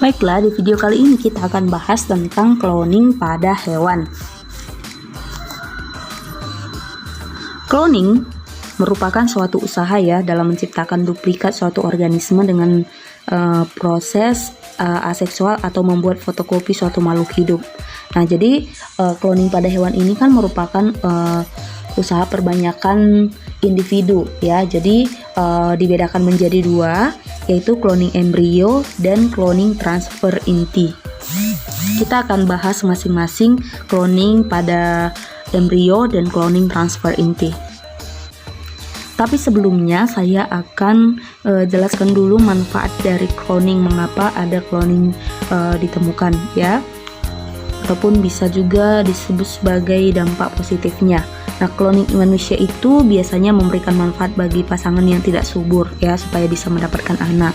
Baiklah, di video kali ini kita akan bahas tentang cloning pada hewan. Cloning merupakan suatu usaha ya dalam menciptakan duplikat suatu organisme dengan proses aseksual atau membuat fotokopi suatu makhluk hidup. Nah, jadi cloning pada hewan ini kan merupakan usaha perbanyakan individu ya. Jadi dibedakan menjadi dua, yaitu cloning embrio dan cloning transfer inti. Kita akan bahas masing-masing cloning pada embrio dan cloning transfer inti. Tapi sebelumnya saya akan jelaskan dulu manfaat dari cloning, mengapa ada cloning ditemukan ya, ataupun bisa juga disebut sebagai dampak positifnya. Nah, cloning manusia itu biasanya memberikan manfaat bagi pasangan yang tidak subur ya, supaya bisa mendapatkan anak.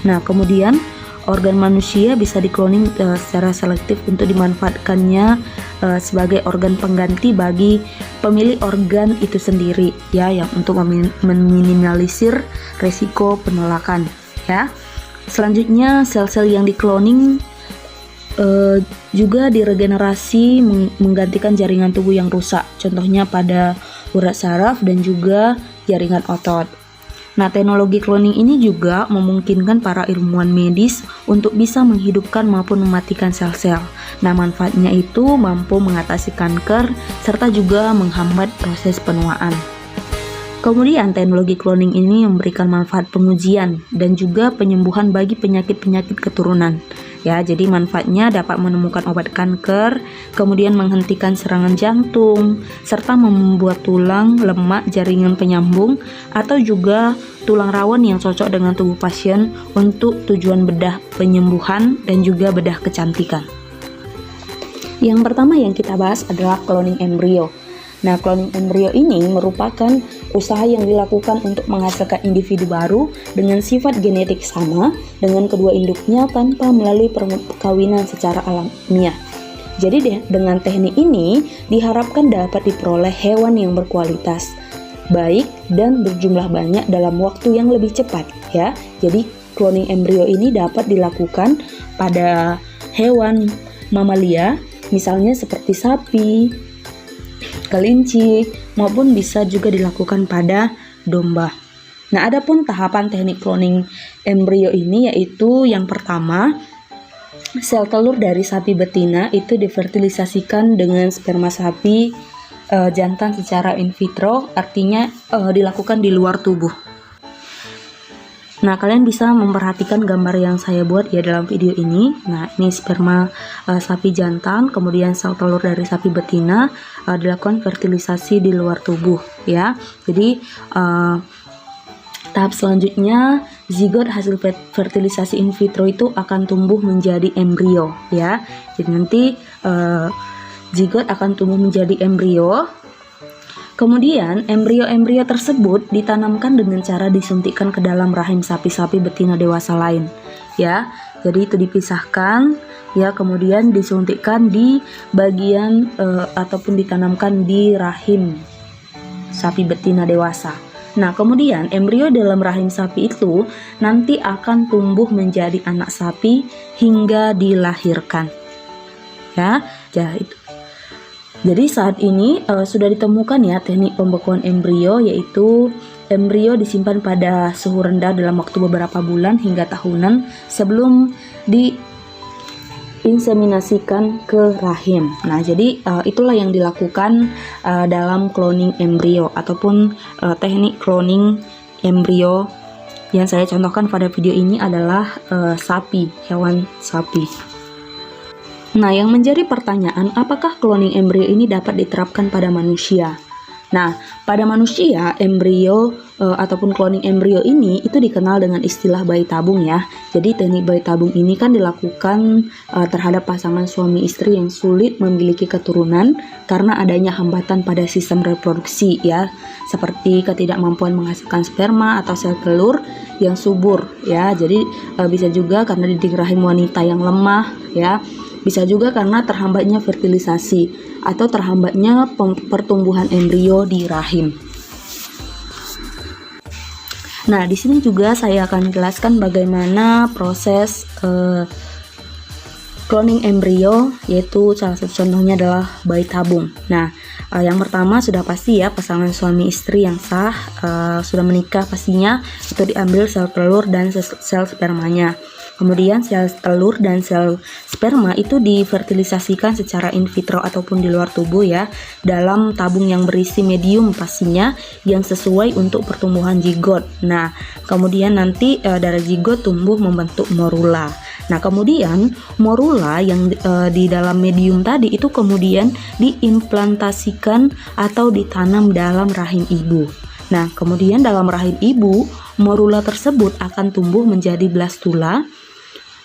Nah, kemudian organ manusia bisa dikloning secara selektif untuk dimanfaatkannya sebagai organ pengganti bagi pemilik organ itu sendiri ya, yang untuk meminimalisir resiko penolakan ya. Selanjutnya, sel-sel yang dikloning juga diregenerasi menggantikan jaringan tubuh yang rusak, contohnya pada urat saraf dan juga jaringan otot. Nah, teknologi cloning ini juga memungkinkan para ilmuwan medis untuk bisa menghidupkan maupun mematikan sel-sel. Nah, manfaatnya itu mampu mengatasi kanker serta juga menghambat proses penuaan. Kemudian teknologi cloning ini memberikan manfaat pengujian dan juga penyembuhan bagi penyakit-penyakit keturunan. Ya, jadi manfaatnya dapat menemukan obat kanker, kemudian menghentikan serangan jantung, serta membuat tulang, lemak, jaringan penyambung, atau juga tulang rawan yang cocok dengan tubuh pasien untuk tujuan bedah penyembuhan dan juga bedah kecantikan. Yang pertama yang kita bahas adalah cloning embrio. Nah, cloning embrio ini merupakan usaha yang dilakukan untuk menghasilkan individu baru dengan sifat genetik sama dengan kedua induknya tanpa melalui perkawinan secara alamiah. Jadi dengan teknik ini diharapkan dapat diperoleh hewan yang berkualitas baik dan berjumlah banyak dalam waktu yang lebih cepat ya. Jadi cloning embrio ini dapat dilakukan pada hewan mamalia, misalnya seperti sapi, kelinci, maupun bisa juga dilakukan pada domba. Nah, adapun tahapan teknik cloning embrio ini yaitu yang pertama, sel telur dari sapi betina itu difertilisasikan dengan sperma sapi jantan secara in vitro, artinya dilakukan di luar tubuh. Nah, kalian bisa memperhatikan gambar yang saya buat ya dalam video ini. Nah, ini sperma sapi jantan, kemudian sel telur dari sapi betina dilakukan fertilisasi di luar tubuh ya. Jadi tahap selanjutnya, zigot hasil fertilisasi in vitro itu akan tumbuh menjadi embrio ya. Jadi nanti zigot akan tumbuh menjadi embrio. Kemudian embrio-embrio tersebut ditanamkan dengan cara disuntikkan ke dalam rahim sapi-sapi betina dewasa lain ya. Jadi itu dipisahkan ya, kemudian disuntikkan di bagian ataupun ditanamkan di rahim sapi betina dewasa. Nah, kemudian embrio dalam rahim sapi itu nanti akan tumbuh menjadi anak sapi hingga dilahirkan ya. Jadi saat ini sudah ditemukan ya teknik pembekuan embrio, yaitu embrio disimpan pada suhu rendah dalam waktu beberapa bulan hingga tahunan sebelum diinseminasikan ke rahim. Nah, jadi itulah yang dilakukan dalam cloning embrio ataupun teknik cloning embrio yang saya contohkan pada video ini adalah sapi, hewan sapi. Nah, yang menjadi pertanyaan, apakah cloning embrio ini dapat diterapkan pada manusia? Nah, pada manusia, embrio ataupun cloning embrio ini itu dikenal dengan istilah bayi tabung ya. Jadi teknik bayi tabung ini kan dilakukan terhadap pasangan suami istri yang sulit memiliki keturunan karena adanya hambatan pada sistem reproduksi ya, seperti ketidakmampuan menghasilkan sperma atau sel telur yang subur ya. Jadi bisa juga karena dinding rahim wanita yang lemah ya. Bisa juga karena terhambatnya fertilisasi atau terhambatnya pertumbuhan embrio di rahim. Nah, di sini juga saya akan jelaskan bagaimana proses Cloning embrio, yaitu salah satu contohnya adalah bayi tabung. Nah, yang pertama sudah pasti ya, pasangan suami istri yang sah, sudah menikah pastinya, itu diambil sel telur dan sel spermanya. Kemudian sel telur dan sel sperma itu difertilisasikan secara in vitro ataupun di luar tubuh ya, dalam tabung yang berisi medium pastinya yang sesuai untuk pertumbuhan zigot. Nah, kemudian nanti dari zigot tumbuh membentuk morula. Nah, kemudian morula yang di dalam medium tadi itu kemudian diimplantasikan atau ditanam dalam rahim ibu. Nah, kemudian dalam rahim ibu, morula tersebut akan tumbuh menjadi blastula,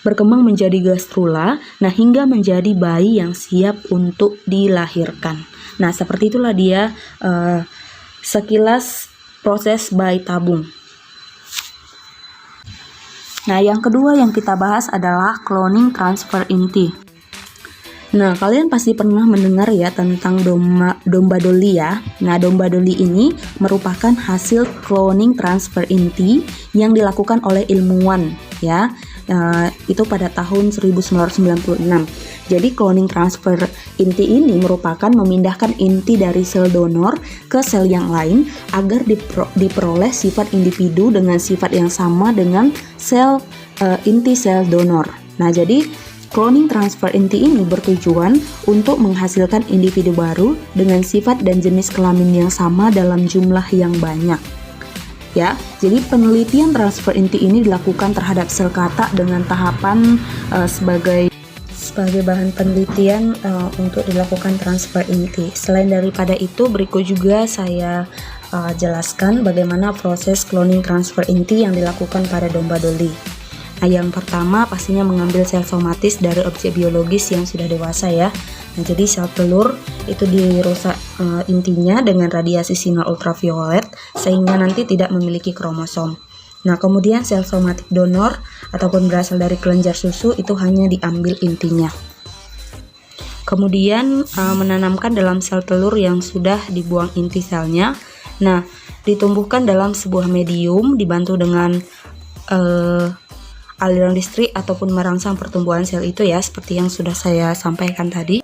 berkembang menjadi gastrula, nah hingga menjadi bayi yang siap untuk dilahirkan. Nah, seperti itulah dia sekilas proses bayi tabung. Nah, yang kedua yang kita bahas adalah cloning transfer inti. Nah, kalian pasti pernah mendengar ya tentang domba Dolly ya. Nah, domba Dolly ini merupakan hasil cloning transfer inti yang dilakukan oleh ilmuwan ya. Itu pada tahun 1996. Jadi cloning transfer inti ini merupakan memindahkan inti dari sel donor ke sel yang lain agar diperoleh sifat individu dengan sifat yang sama dengan sel inti sel donor. Nah, jadi cloning transfer inti ini bertujuan untuk menghasilkan individu baru dengan sifat dan jenis kelamin yang sama dalam jumlah yang banyak. Ya, jadi penelitian transfer inti ini dilakukan terhadap sel katak dengan tahapan sebagai bahan penelitian untuk dilakukan transfer inti. Selain daripada itu, berikut juga saya jelaskan bagaimana proses cloning transfer inti yang dilakukan pada domba Dolly. Nah, yang pertama pastinya mengambil sel somatis dari objek biologis yang sudah dewasa ya. Nah, jadi sel telur itu dirusak intinya dengan radiasi sinar ultraviolet sehingga nanti tidak memiliki kromosom. Nah, kemudian sel somatik donor ataupun berasal dari kelenjar susu itu hanya diambil intinya. Kemudian menanamkan dalam sel telur yang sudah dibuang inti selnya. Nah, ditumbuhkan dalam sebuah medium dibantu dengan aliran listrik ataupun merangsang pertumbuhan sel itu ya, seperti yang sudah saya sampaikan tadi.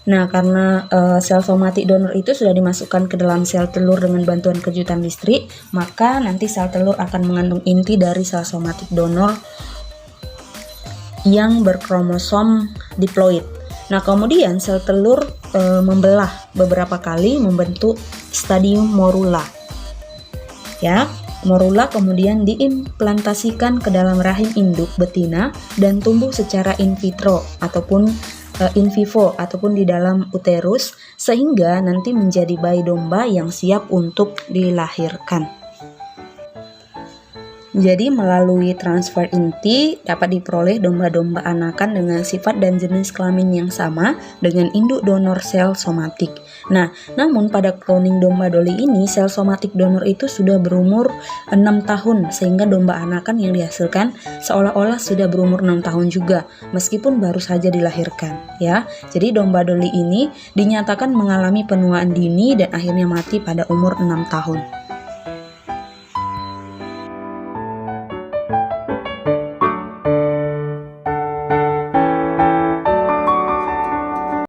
Nah, karena sel somatik donor itu sudah dimasukkan ke dalam sel telur dengan bantuan kejutan listrik, maka nanti sel telur akan mengandung inti dari sel somatik donor yang berkromosom diploid. Nah, kemudian sel telur membelah beberapa kali membentuk stadium morula. Ya, morula kemudian diimplantasikan ke dalam rahim induk betina dan tumbuh secara in vitro ataupun in vivo ataupun di dalam uterus sehingga nanti menjadi bayi domba yang siap untuk dilahirkan. Jadi melalui transfer inti dapat diperoleh domba-domba anakan dengan sifat dan jenis kelamin yang sama dengan induk donor sel somatik. Nah, namun pada cloning domba Dolly ini sel somatik donor itu sudah berumur 6 tahun sehingga domba anakan yang dihasilkan seolah-olah sudah berumur 6 tahun juga meskipun baru saja dilahirkan ya. Jadi domba Dolly ini dinyatakan mengalami penuaan dini dan akhirnya mati pada umur 6 tahun.